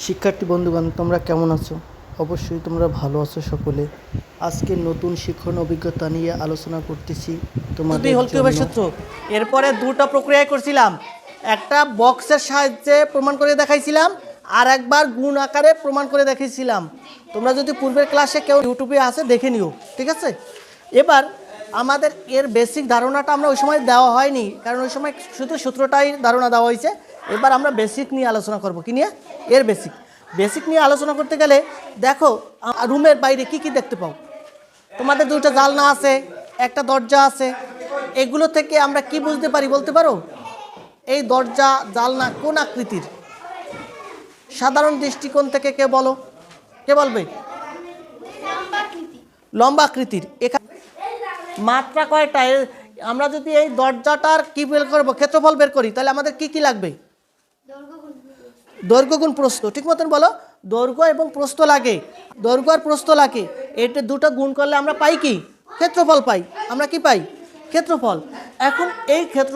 শিক্ষার্থী বন্ধুগণ, তোমরা কেমন আছো? অবশ্যই তোমরা ভালো আছো সকলে। আজকে নতুন শিক্ষণ অভিজ্ঞতা নিয়ে আলোচনা করতেছি তোমাদের জন্য। সূত্র এরপরে দুটো প্রক্রিয়া করছিলাম, একটা বক্সের সাহায্যে প্রমাণ করে দেখাইছিলাম, আর একবার গুণ আকারে প্রমাণ করে দেখিয়েছিলাম। তোমরা যদি পূর্বের ক্লাসে কেউ ইউটিউবে আসে দেখে নিও, ঠিক আছে? এবার আমাদের এর বেসিক ধারণাটা আমরা ওই সময় দেওয়া হয়নি, কারণ ওই সময় শুধু সূত্রটাই ধারণা দেওয়া হয়েছে। এবার আমরা বেসিক নিয়ে আলোচনা করব। কি নিয়ে? এর বেসিক নিয়ে আলোচনা করতে গেলে দেখো, রুমের বাইরে কি কি দেখতে পাও? তোমাদের দুইটা জানলা আছে, একটা দরজা আছে। এগুলো থেকে আমরা কি বুঝতে পারি বলতে পারো? এই দরজা জানলা কোন আকৃতির? সাধারণ দৃষ্টিকোণ থেকে কে বলো, কে বলবে? লম্বা আকৃতির। এখানে মাত্রা কয়টা? আমরা যদি এই দরজাটার কি বের করবো, ক্ষেত্রফল বের করি, তাহলে আমাদের কি কি লাগবে? দৈর্ঘ্য গুণ প্রস্থ। ঠিক মতন বলো, দৈর্ঘ্য এবং প্রস্থ লাগে। দৈর্ঘ্য আর প্রস্থ লাগে, এটা দুটো গুণ করলে আমরা পাই কি? ক্ষেত্রফল পাই। আমরা কি পাই? ক্ষেত্রফল। এখন এই ক্ষেত্র